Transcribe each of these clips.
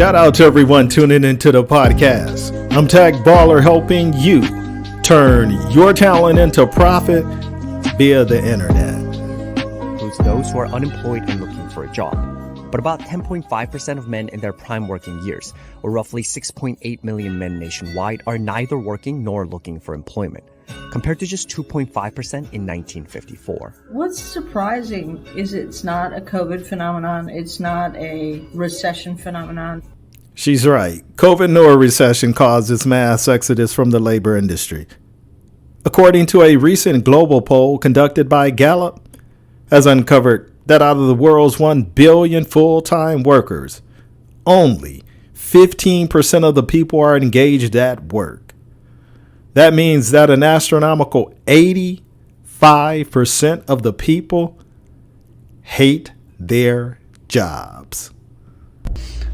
Shout out to everyone tuning into the podcast. I'm Tag Baller, helping you turn your talent into profit via the internet. Includes those who are unemployed and looking for a job. But about 10.5% of men in their prime working years, or roughly 6.8 million men nationwide, are neither working nor looking for employment, compared to just 2.5% in 1954. What's surprising is it's not a COVID phenomenon, it's not a recession phenomenon. She's right. COVID nor recession causes mass exodus from the labor industry. According to a recent global poll conducted by Gallup, has uncovered that out of the world's 1 billion full-time workers, only 15% of the people are engaged at work. That means that an astronomical 85% of the people hate their jobs.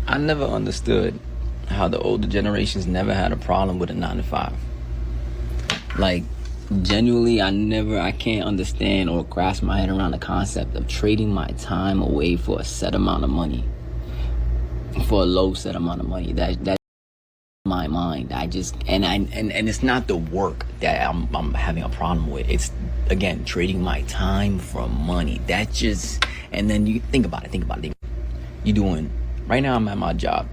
I never understood how the older generations never had a problem with a 9 to 5. Like, genuinely, I can't understand or grasp my head around the concept of trading my time away for a set amount of money, for a low set amount of money. That my mind. And it's not the work that I'm having a problem with. It's, again, trading my time for money. That just, and then you think about it. You doing, right now I'm at my job.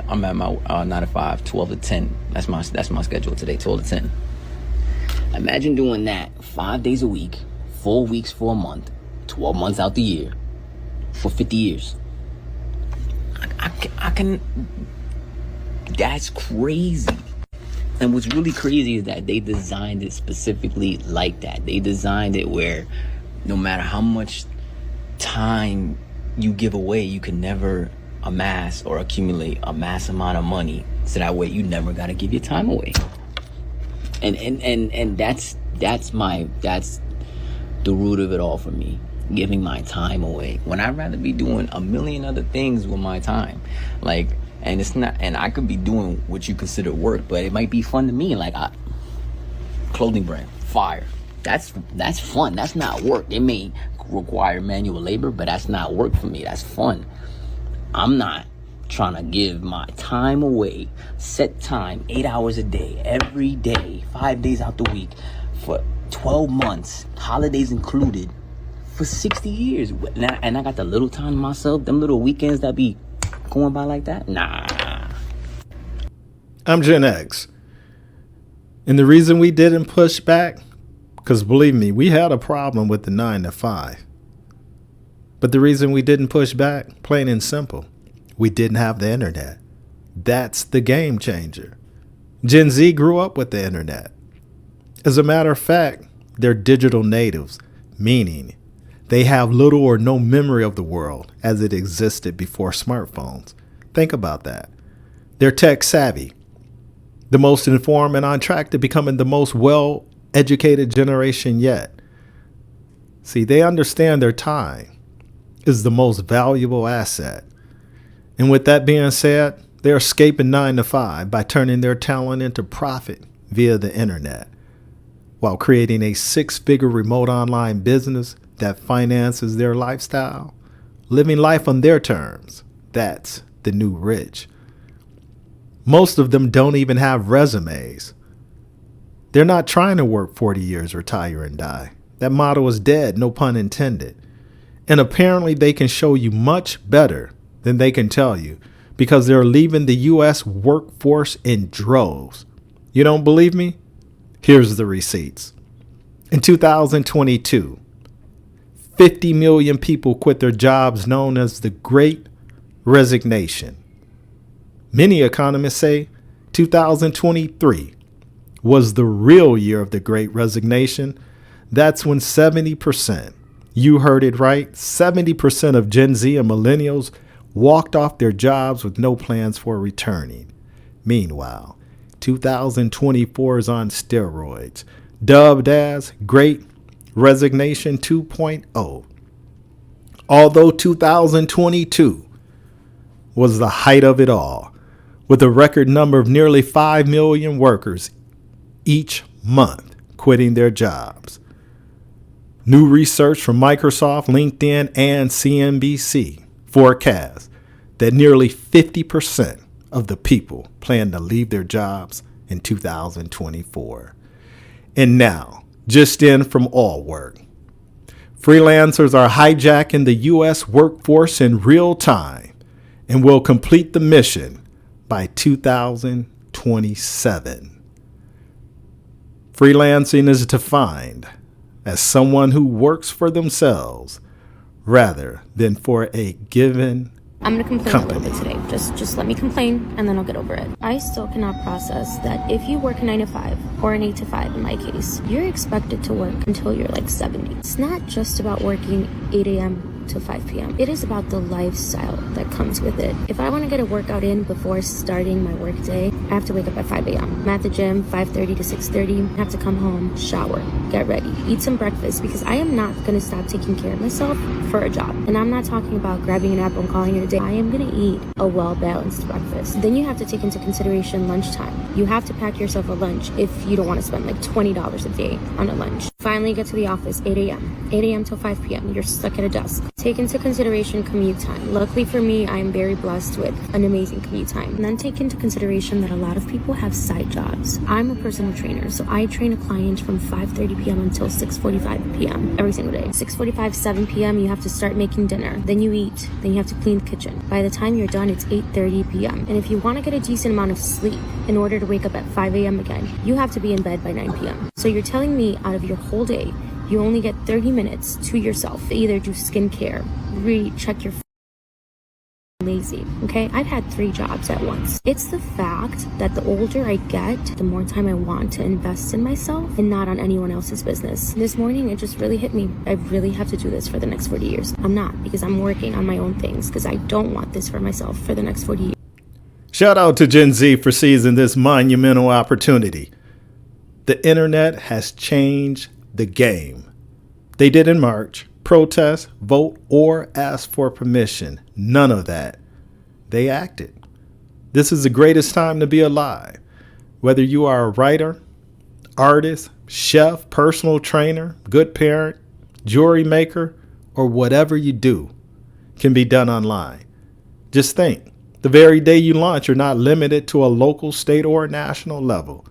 I'm at my 9 to 5, 12 to 10. That's my schedule today, 12 to 10. Imagine doing that 5 days a week, 4 weeks for a month, 12 months out the year, for 50 years. I can, that's crazy. And what's really crazy is that they designed it specifically like that. They designed it where no matter how much time you give away, you can never amass or accumulate a mass amount of money. So that way you never got to give your time away. And that's the root of it all for me, giving my time away when I'd rather be doing a million other things with my time. Like, and it's not, and I could be doing what you consider work, but it might be fun to me. Like, clothing brand, fire. That's fun. That's not work. It may require manual labor, but that's not work for me. That's fun. I'm not trying to give my time away, set time, 8 hours a day, every day, 5 days out the week, for 12 months, holidays included, for 60 years. And I got the little time to myself, them little weekends that be going by like that? Nah. I'm Gen X. And the reason we didn't push back, because believe me, we had a problem with the 9 to 5. But the reason we didn't push back, plain and simple, we didn't have the internet. That's the game changer. Gen Z grew up with the internet. As a matter of fact, they're digital natives, meaning they have little or no memory of the world as it existed before smartphones. Think about that. They're tech savvy, the most informed and on track to becoming the most well-educated generation yet. See, they understand their time is the most valuable asset. And with that being said, they're escaping 9 to 5 by turning their talent into profit via the internet, while creating a 6-figure remote online business that finances their lifestyle, living life on their terms. That's the new rich. Most of them don't even have resumes. They're not trying to work 40 years, retire, and die. That motto is dead, no pun intended. And apparently they can show you much better than they can tell you, because they're leaving the U.S. workforce in droves. You don't believe me? Here's the receipts. In 2022, 50 million people quit their jobs, known as the Great Resignation. Many economists say 2023 was the real year of the Great Resignation. That's when 70%, you heard it right, 70% of Gen Z and millennials walked off their jobs with no plans for returning. Meanwhile, 2024 is on steroids, dubbed as Great Resignation 2.0. Although 2022 was the height of it all, with a record number of nearly 5 million workers each month quitting their jobs. New research from Microsoft, LinkedIn, and CNBC forecast that nearly 50% of the people plan to leave their jobs in 2024. And now, just in from All Work. Freelancers are hijacking the U.S. workforce in real time and will complete the mission by 2027. Freelancing is defined as someone who works for themselves rather than for a given I'm gonna complain company. a little bit today. Just let me complain and then I'll get over it. I still cannot process that if you work a 9 to 5 or an 8 to 5 in my case, you're expected to work until you're like 70. It's not just about working 8 a.m. to 5 p.m. It is about the lifestyle that comes with it. If I want to get a workout in before starting my work day, I have to wake up at 5 a.m. I'm at the gym 5:30 to 6:30. I have to come home, shower, get ready, eat some breakfast because I am not going to stop taking care of myself for a job. And I'm not talking about grabbing an apple and calling it a day. I am going to eat a well-balanced breakfast. Then you have to take into consideration lunchtime. You have to pack yourself a lunch if you don't want to spend like $20 a day on a lunch. Finally get to the office 8 a.m. 8 a.m. till 5 p.m. You're stuck at a desk. Take into consideration commute time. Luckily for me, I am very blessed with an amazing commute time. And then take into consideration that a lot of people have side jobs. I'm a personal trainer, so I train a client from 5:30 p.m. until 6:45 p.m. every single day. 6:45, 7 p.m. you have to start making dinner. Then you eat. Then you have to clean the kitchen. By the time you're done, it's 8:30 p.m. And if you want to get a decent amount of sleep in order to wake up at 5 a.m. again, you have to be in bed by 9 p.m. So you're telling me out of your whole day, you only get 30 minutes to yourself to either do skincare, recheck your lazy, okay? I've had 3 jobs at once. It's the fact that the older I get, the more time I want to invest in myself and not on anyone else's business. This morning, it just really hit me. I really have to do this for the next 40 years. I'm not, because I'm working on my own things, because I don't want this for myself for the next 40 years. Shout out to Gen Z for seizing this monumental opportunity. The internet has changed the game. They didn't march, protest, vote, or ask for permission. None of that. They acted. This is the greatest time to be alive. Whether you are a writer, artist, chef, personal trainer, good parent, jewelry maker, or whatever you do can be done online. Just think, the very day you launch, you're not limited to a local, state, or national level.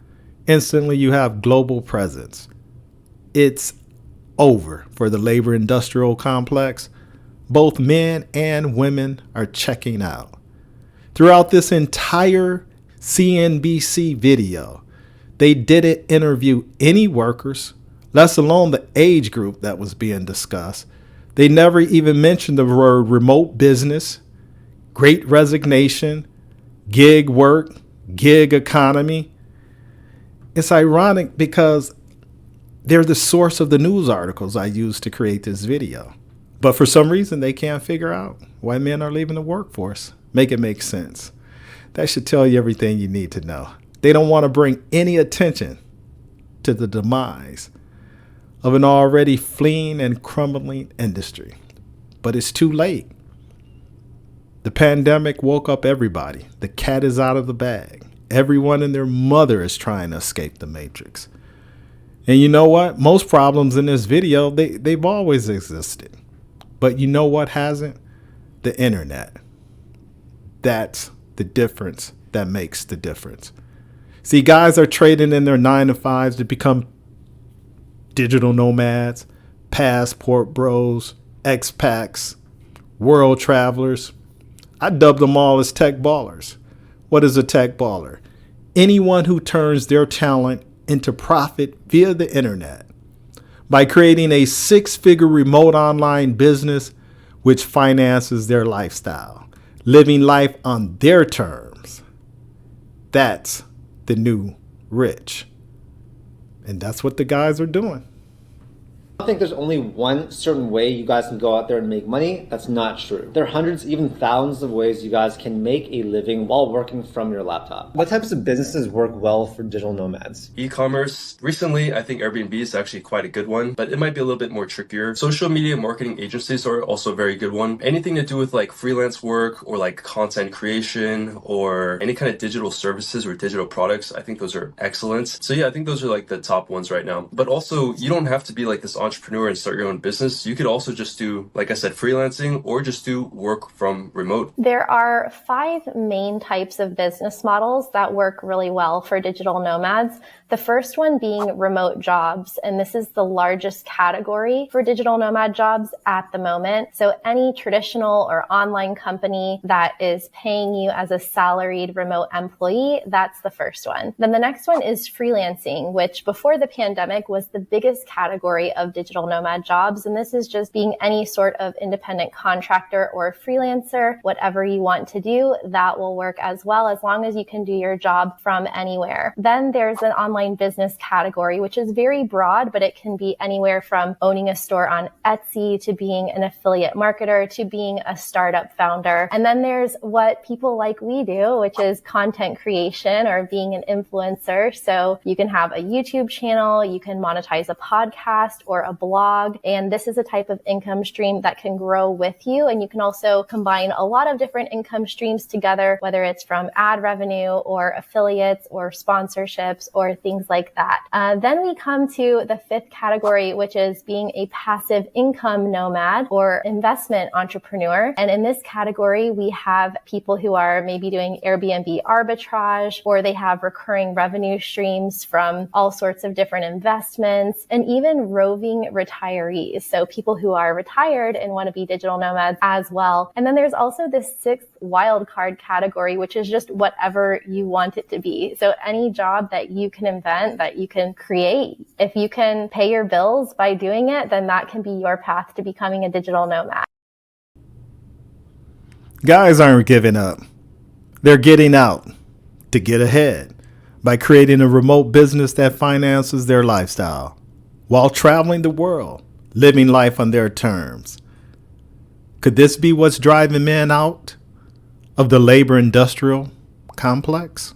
Instantly, you have global presence. It's over for the labor industrial complex. Both men and women are checking out. Throughout this entire CNBC video, they didn't interview any workers, let alone the age group that was being discussed. They never even mentioned the word remote business, great resignation, gig work, gig economy. It's ironic because they're the source of the news articles I used to create this video. But for some reason, they can't figure out why men are leaving the workforce. Make it make sense. That should tell you everything you need to know. They don't want to bring any attention to the demise of an already fleeing and crumbling industry. But it's too late. The pandemic woke up everybody. The cat is out of the bag. Everyone and their mother is trying to escape the matrix. And you know what? Most problems in this video, they've always existed. But you know what hasn't? The internet. That's the difference that makes the difference. See, guys are trading in their 9 to 5s to become digital nomads, passport bros, expats, world travelers. I dub them all as tech ballers. What is a tech baller? Anyone who turns their talent into profit via the internet by creating a 6-figure remote online business which finances their lifestyle, living life on their terms. That's the new rich. And that's what the guys are doing. I think there's only one certain way you guys can go out there and make money. That's not true. There are hundreds, even thousands of ways you guys can make a living while working from your laptop. What types of businesses work well for digital nomads? E-commerce. Recently, I think Airbnb is actually quite a good one, but it might be a little bit more trickier. Social media marketing agencies are also a very good one. Anything to do with like freelance work or like content creation or any kind of digital services or digital products, I think those are excellent. So yeah, I think those are like the top ones right now. But also, you don't have to be like this entrepreneur and start your own business, you could also just do, like I said, freelancing or just do work from remote. There are 5 main types of business models that work really well for digital nomads. The first one being remote jobs, and this is the largest category for digital nomad jobs at the moment. So any traditional or online company that is paying you as a salaried remote employee, that's the first one. Then the next one is freelancing, which before the pandemic was the biggest category of digital nomad jobs. And this is just being any sort of independent contractor or freelancer, whatever you want to do, that will work as well, as long as you can do your job from anywhere. Then there's an online business category, which is very broad, but it can be anywhere from owning a store on Etsy to being an affiliate marketer to being a startup founder. And then there's what people like we do, which is content creation or being an influencer. So you can have a YouTube channel, you can monetize a podcast or a blog, and this is a type of income stream that can grow with you. And you can also combine a lot of different income streams together, whether it's from ad revenue or affiliates or sponsorships or things like that. Then we come to the 5th category, which is being a passive income nomad or investment entrepreneur. And in this category, we have people who are maybe doing Airbnb arbitrage, or they have recurring revenue streams from all sorts of different investments, and even roving retirees. So people who are retired and want to be digital nomads as well. And then there's also this 6th wildcard category, which is just whatever you want it to be. So any job that you can invent, that you can create, if you can pay your bills by doing it, then that can be your path to becoming a digital nomad. Guys aren't giving up. They're getting out to get ahead by creating a remote business that finances their lifestyle while traveling the world, living life on their terms. Could this be what's driving men out of the labor industrial complex?